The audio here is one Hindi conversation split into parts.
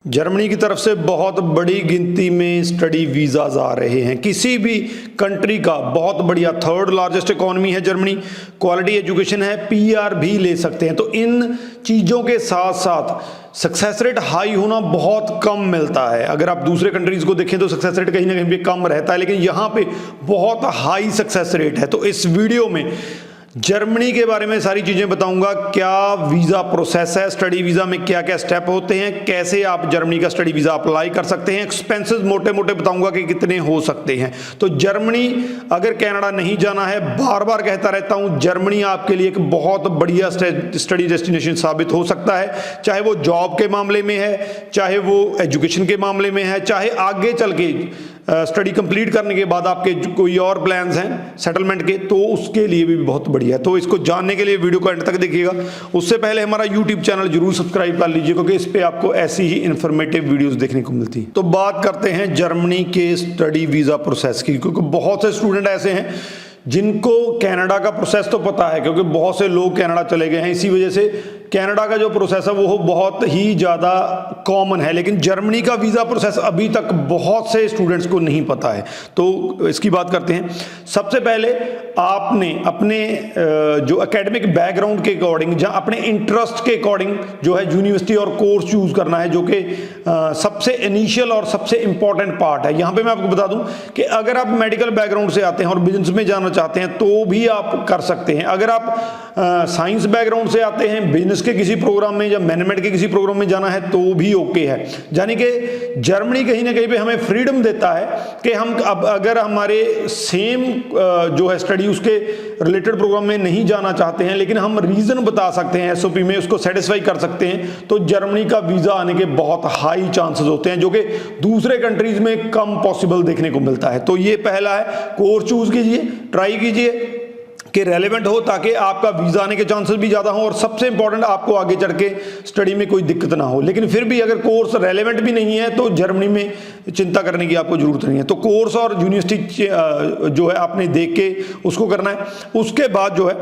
जर्मनी की तरफ से बहुत बड़ी गिनती में स्टडी वीज़ाज आ रहे हैं। किसी भी कंट्री का बहुत बढ़िया थर्ड लार्जेस्ट इकोनॉमी है जर्मनी, क्वालिटी एजुकेशन है, पीआर भी ले सकते हैं। तो इन चीज़ों के साथ साथ सक्सेस रेट हाई होना बहुत कम मिलता है। अगर आप दूसरे कंट्रीज़ को देखें तो सक्सेस रेट कहीं ना कहीं पे कम रहता है, लेकिन यहाँ पे बहुत हाई सक्सेस रेट है। तो इस वीडियो में जर्मनी के बारे में सारी चीज़ें बताऊंगा। क्या वीज़ा प्रोसेस है, स्टडी वीज़ा में क्या क्या स्टेप होते हैं, कैसे आप जर्मनी का स्टडी वीज़ा अप्लाई कर सकते हैं, एक्सपेंसेस मोटे मोटे बताऊंगा कि कितने हो सकते हैं। तो जर्मनी, अगर कनाडा नहीं जाना है, बार बार कहता रहता हूं, जर्मनी आपके लिए एक बहुत बढ़िया स्टडी डेस्टिनेशन साबित हो सकता है। चाहे वो जॉब के मामले में है, चाहे वो एजुकेशन के मामले में है, चाहे आगे चल के स्टडी कंप्लीट करने के बाद आपके कोई और प्लान्स हैं सेटलमेंट के, तो उसके लिए भी बहुत बढ़िया है। तो इसको जानने के लिए वीडियो को एंड तक देखिएगा। उससे पहले हमारा यूट्यूब चैनल जरूर सब्सक्राइब कर लीजिए, क्योंकि इस पे आपको ऐसी ही इंफॉर्मेटिव वीडियोस देखने को मिलती हैं। तो बात करते हैं जर्मनी के स्टडी वीज़ा प्रोसेस की, क्योंकि बहुत से स्टूडेंट ऐसे हैं जिनको कनाडा का प्रोसेस तो पता है, क्योंकि बहुत से लोग कनाडा चले गए हैं। इसी वजह से कनाडा का जो प्रोसेस है वो बहुत ही ज़्यादा कॉमन है, लेकिन जर्मनी का वीज़ा प्रोसेस अभी तक बहुत से स्टूडेंट्स को नहीं पता है। तो इसकी बात करते हैं। सबसे पहले आपने अपने जो एकेडमिक बैकग्राउंड के अकॉर्डिंग, जहाँ अपने इंटरेस्ट के अकॉर्डिंग जो है यूनिवर्सिटी और कोर्स चूज़ करना है, जो कि सबसे इनिशियल और सबसे इंपॉर्टेंट पार्ट है। यहाँ पे मैं आपको बता दूँ कि अगर आप मेडिकल बैकग्राउंड से आते हैं और बिजनेस में जाना चाहते हैं तो भी आप कर सकते हैं। अगर आप साइंस बैकग्राउंड से आते हैं, बिजनेस के किसी प्रोग्राम में या मैनेजमेंट के किसी प्रोग्राम में जाना है तो भी ओके है। यानी कि जर्मनी कहीं ना कहीं पे हमें फ्रीडम देता है कि हम अब अगर हमारे सेम जो है स्टडी उसके रिलेटेड प्रोग्राम में नहीं जाना चाहते हैं, लेकिन हम रीजन बता सकते हैं एसओपी में, उसको सेटिस्फाई कर सकते हैं, तो जर्मनी का वीजा आने के बहुत हाई चांसेस होते हैं, जो कि दूसरे कंट्रीज में कम पॉसिबल देखने को मिलता है। तो ये पहला है, कोर्स चूज कीजिए, ट्राई कीजिए कि रेलेवेंट हो, ताकि आपका वीज़ा आने के चांसेस भी ज़्यादा हो, और सबसे इंपॉर्टेंट आपको आगे चढ़ के स्टडी में कोई दिक्कत ना हो। लेकिन फिर भी अगर कोर्स रेलेवेंट भी नहीं है तो जर्मनी में चिंता करने की आपको ज़रूरत नहीं है। तो कोर्स और यूनिवर्सिटी जो है आपने देख के उसको करना है। उसके बाद जो है,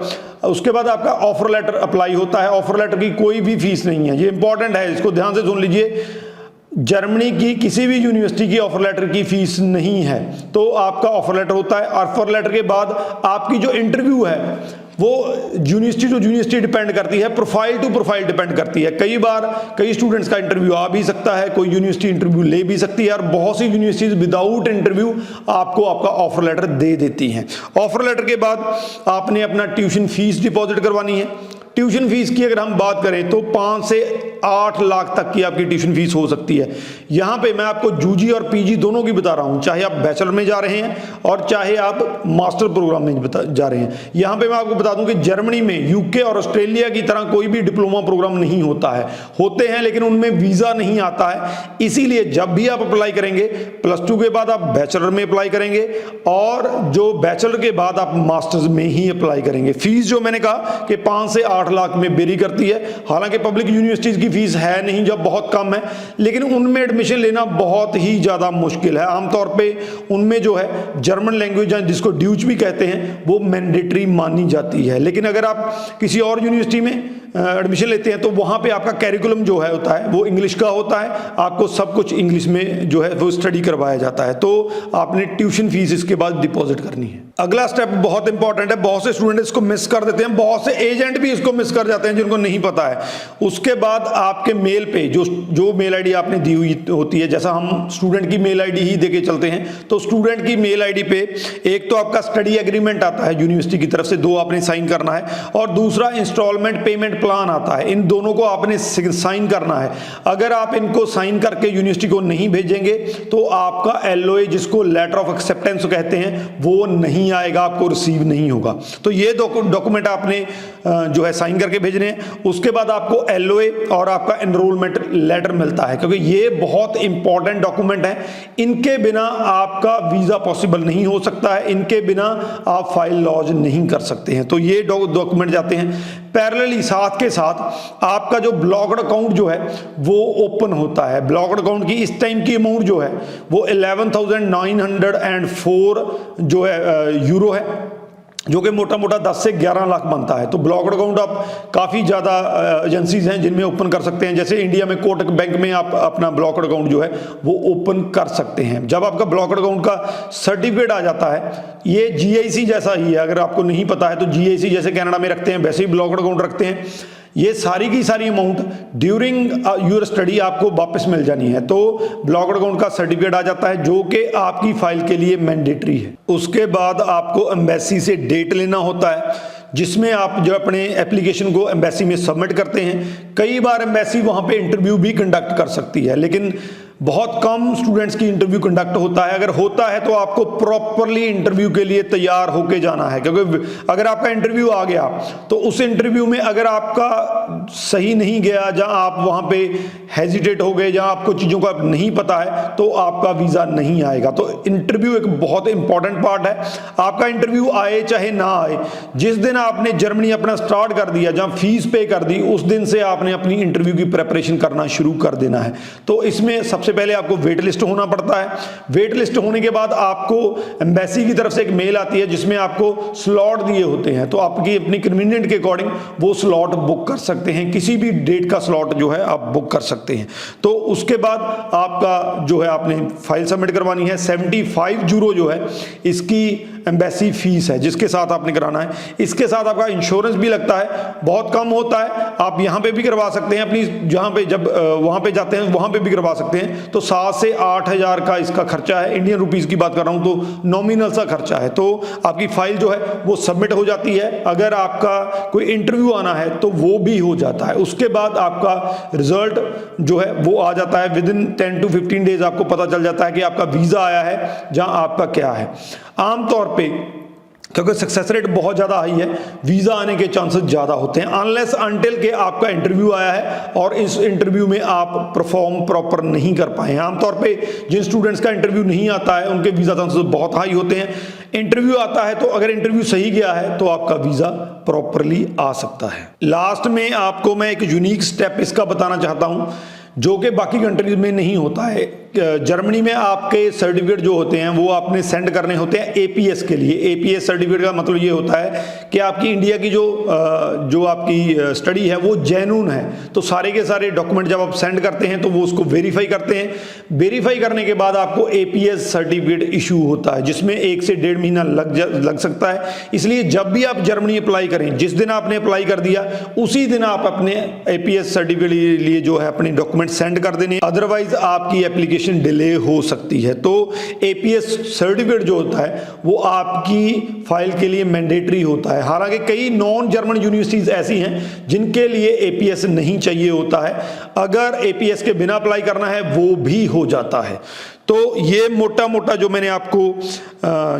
उसके बाद आपका ऑफर लेटर अप्लाई होता है। ऑफर लेटर की कोई भी फीस नहीं है, ये इंपॉर्टेंट है, इसको ध्यान से सुन लीजिए। जर्मनी की किसी भी यूनिवर्सिटी की ऑफर लेटर की फीस नहीं है। तो आपका ऑफर लेटर होता है, ऑफर लेटर के बाद आपकी जो इंटरव्यू है वो यूनिवर्सिटी टू यूनिवर्सिटी डिपेंड करती है, प्रोफाइल टू प्रोफाइल डिपेंड करती है। कई बार कई स्टूडेंट्स का इंटरव्यू आ भी सकता है, कोई यूनिवर्सिटी इंटरव्यू ले भी सकती है, और बहुत सी यूनिवर्सिटीज विदाउट इंटरव्यू आपको आपका ऑफर लेटर दे देती हैं। ऑफर लेटर के बाद आपने अपना ट्यूशन फीस डिपॉजिट करवानी है। ट्यूशन फीस की अगर हम बात करें तो 5 से 8 लाख तक की आपकी ट्यूशन फीस हो सकती है। यहाँ पे मैं आपको यूजी और पीजी दोनों की बता रहा हूँ, चाहे आप बैचलर में जा रहे हैं और चाहे आप मास्टर प्रोग्राम में जा रहे हैं। यहाँ पे मैं आपको बता दूं कि जर्मनी में यूके और ऑस्ट्रेलिया की तरह कोई भी डिप्लोमा प्रोग्राम नहीं होता है। होते हैं लेकिन उनमें वीज़ा नहीं आता है। इसीलिए जब भी आप अप्लाई करेंगे, +2 के बाद आप बैचलर में अप्लाई करेंगे, और जो बैचलर के बाद आप मास्टर्स में ही अप्लाई करेंगे। फीस जो मैंने कहा कि 5 से 8 लाख में वेरी करती है। हालांकि पब्लिक यूनिवर्सिटीज की फीस है नहीं, जब बहुत कम है, लेकिन उनमें एडमिशन लेना बहुत ही ज़्यादा मुश्किल है। आमतौर पे उनमें जो है जर्मन लैंग्वेज, जिसको ड्यूच भी कहते हैं, वो मैंडेटरी मानी जाती है। लेकिन अगर आप किसी और यूनिवर्सिटी में एडमिशन लेते हैं तो वहाँ पे आपका कैरिकुलम जो है होता है वो इंग्लिश का होता है, आपको सब कुछ इंग्लिश में जो है वो स्टडी करवाया जाता है। तो आपने ट्यूशन फीस इसके बाद डिपॉजिट करनी है। अगला स्टेप बहुत इंपॉर्टेंट है, बहुत से स्टूडेंट इसको मिस कर देते हैं, बहुत से एजेंट भी इसको मिस कर जाते हैं जिनको नहीं पता है। उसके बाद आपके मेल पे जो मेल आईडी आपने दी हुई होती है, जैसा हम स्टूडेंट की मेल आईडी ही देके चलते हैं, तो स्टूडेंट की मेल आईडी पे एक तो आपका स्टडी एग्रीमेंट आता है यूनिवर्सिटी की तरफ से, 2 आपने साइन करना है, और दूसरा इंस्टॉलमेंट पेमेंट प्लान आता है। इन दोनों को आपने साइन करना है। अगर आप इनको साइन करके यूनिवर्सिटी को नहीं भेजेंगे तो आपका एलओए, जिसको लेटर ऑफ एक्सेप्टेंस कहते हैं, वो नहीं आएगा, आपको रिसीव नहीं होगा। तो ये डॉक्यूमेंट आपने जो है साइन करके भेजने हैं। उसके बाद आपको एलओए और आपका एनरोलमेंट लेटर मिलता है, क्योंकि ये बहुत इंपॉर्टेंट डॉक्यूमेंट है। इनके बिना आपका वीजा पॉसिबल नहीं हो सकता है, इनके बिना आप फाइल लॉन्च नहीं कर सकते हैं। तो ये डॉक्यूमेंट जाते हैं। पैरेलली साथ के साथ आपका जो ब्लॉक्ड अकाउंट जो है वो ओपन होता है। ब्लॉक्ड अकाउंट की इस टाइम की अमाउंट जो है वो 11,904 जो है यूरो है। जो कि मोटा मोटा 10 से 11 लाख बनता है। तो ब्लॉक्ड अकाउंट आप काफ़ी ज़्यादा एजेंसीज हैं जिनमें ओपन कर सकते हैं। जैसे इंडिया में कोटक बैंक में आप अपना ब्लॉक्ड अकाउंट जो है वो ओपन कर सकते हैं। जब आपका ब्लॉक्ड अकाउंट का सर्टिफिकेट आ जाता है, ये GIC जैसा ही है, अगर आपको नहीं पता है तो GIC जैसे कनाडा में रखते हैं वैसे ही ब्लॉक्ड अकाउंट रखते हैं। ये सारी की सारी अमाउंट ड्यूरिंग योर स्टडी आपको वापस मिल जानी है। तो ब्लॉक्ड अकाउंट का सर्टिफिकेट आ जाता है जो कि आपकी फाइल के लिए मैंडेटरी है। उसके बाद आपको एम्बेसी से डेट लेना होता है जिसमें आप जो अपने एप्लीकेशन को एम्बेसी में सबमिट करते हैं। कई बार एम्बेसी वहाँ पे इंटरव्यू भी कंडक्ट कर सकती है, लेकिन बहुत कम स्टूडेंट्स की इंटरव्यू कंडक्ट होता है। अगर होता है तो आपको प्रॉपरली इंटरव्यू के लिए तैयार होके जाना है, क्योंकि अगर आपका इंटरव्यू आ गया तो उस इंटरव्यू में अगर आपका सही नहीं गया, जहां आप वहां पे हेजिटेट हो गए, जहां आपको चीज़ों का नहीं पता है, तो आपका वीज़ा नहीं आएगा। तो इंटरव्यू एक बहुत इंपॉर्टेंट पार्ट है। आपका इंटरव्यू आए चाहे ना आए, जिस दिन आपने जर्मनी अपना स्टार्ट कर दिया, जहां फीस पे कर दी, उस दिन से आपने अपनी इंटरव्यू की प्रेपरेशन करना शुरू कर देना है। तो इसमें सबसे पहले आपको वेट लिस्ट होना पड़ता है। वेट लिस्ट होने के बाद आपको एम्बेसी की तरफ से एक मेल आती है जिसमें आपको स्लॉट दिए होते हैं। तो आपकी अपनी कन्वीनियंट के अकॉर्डिंग वो स्लॉट बुक कर सकते हैं, किसी भी डेट का स्लॉट जो है आप बुक कर सकते हैं। तो उसके बाद आपका जो है आपने फाइल सबमिट करवानी है। 75 यूरो जो है इसकी एम्बेसी फीस है जिसके साथ आपने कराना है। इसके साथ आपका इंश्योरेंस भी लगता है, बहुत कम होता है। आप यहाँ पे भी करवा सकते हैं, अपनी जहाँ पे जब वहाँ पे जाते हैं वहाँ पे भी करवा सकते हैं। तो 7 से 8 हज़ार का इसका खर्चा है। इंडियन रुपीस की बात कर रहा हूँ तो नॉमिनल सा खर्चा है। तो आपकी फाइल जो है वो सबमिट हो जाती है। अगर आपका कोई इंटरव्यू आना है तो वो भी हो जाता है। उसके बाद आपका रिजल्ट जो है वो आ जाता है। विद इन 10 to 15 डेज आपको पता चल जाता है कि आपका वीज़ा आया है, जहाँ आपका क्या है। आमतौर पे क्योंकि सक्सेस रेट बहुत ज़्यादा हाई है, वीज़ा आने के चांसेस ज़्यादा होते हैं, अनलेस अनटिल के आपका इंटरव्यू आया है और इस इंटरव्यू में आप परफॉर्म प्रॉपर नहीं कर पाए हैं। आमतौर पे जिन स्टूडेंट्स का इंटरव्यू नहीं आता है उनके वीज़ा चांसेस बहुत हाई होते हैं। इंटरव्यू आता है तो अगर इंटरव्यू सही गया है तो आपका वीज़ा प्रॉपरली आ सकता है। लास्ट में आपको मैं एक यूनिक स्टेप इसका बताना चाहता हूँ जो कि बाकी कंट्रीज में नहीं होता है। जर्मनी में आपके सर्टिफिकेट जो होते हैं वो आपने सेंड करने होते हैं APS के लिए। APS सर्टिफिकेट का मतलब ये होता है कि आपकी इंडिया की जो आपकी स्टडी है वो जेन्युइन है। तो सारे के सारे डॉक्यूमेंट जब आप सेंड करते हैं तो वो उसको वेरीफाई करते हैं। वेरीफाई करने के बाद आपको APS सर्टिफिकेट इशू होता है जिसमें 1 से 1.5 महीना लग सकता है। इसलिए जब भी आप जर्मनी अप्लाई करें, जिस दिन आपने अप्लाई कर दिया उसी दिन आप अपने APS सर्टिफिकेट के लिए जो है अपने डॉक्यूमेंट सेंड कर देने, अदरवाइज आपकी एप्लीकेशन डिले हो सकती है। तो APS सर्टिफिकेट जो होता है वो आपकी फाइल के लिए मैंडेटरी होता है। हालांकि कई नॉन जर्मन यूनिवर्सिटीज ऐसी हैं जिनके लिए APS नहीं चाहिए होता है, अगर APS के बिना अप्लाई करना है वो भी हो जाता है। तो ये मोटा मोटा जो मैंने आपको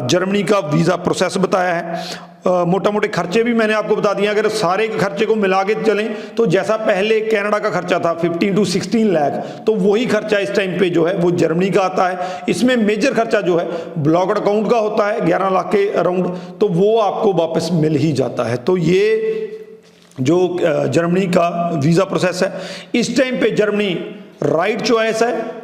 जर्मनी का वीज़ा प्रोसेस बताया है, मोटा मोटे खर्चे भी मैंने आपको बता दिए। अगर सारे खर्चे को मिला के चलें तो जैसा पहले कनाडा का खर्चा था 15 to 16 लाख, तो वही खर्चा इस टाइम पे जो है वो जर्मनी का आता है। इसमें मेजर खर्चा जो है ब्लॉक्ड अकाउंट का होता है 11 लाख के अराउंड, तो वो आपको वापस मिल ही जाता है। तो ये जो जर्मनी का वीज़ा प्रोसेस है, इस टाइम पे जर्मनी राइट चॉइस है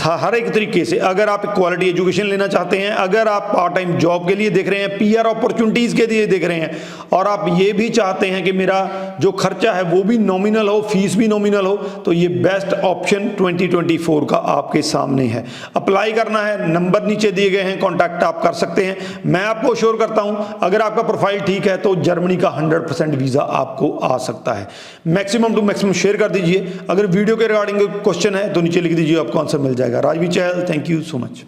हर एक तरीके से। अगर आप क्वालिटी एजुकेशन लेना चाहते हैं, अगर आप पार्ट टाइम जॉब के लिए देख रहे हैं, PR अपॉर्चुनिटीज़ के लिए देख रहे हैं, और आप ये भी चाहते हैं कि मेरा जो खर्चा है वो भी नॉमिनल हो, फीस भी नॉमिनल हो, तो ये बेस्ट ऑप्शन 2024 का आपके सामने है। अप्लाई करना है, नंबर नीचे दिए गए हैं, कॉन्टैक्ट आप कर सकते हैं। मैं आपको श्योर करता हूं अगर आपका प्रोफाइल ठीक है तो जर्मनी का 100% वीज़ा आपको आ सकता है। मैक्सिमम टू मैक्सिमम शेयर कर दीजिए। अगर वीडियो के रिगार्डिंग क्वेश्चन है तो नीचे लिख दीजिए, आपको आंसर मिल जाएगा। राजवीर चहल, थैंक यू सो मच।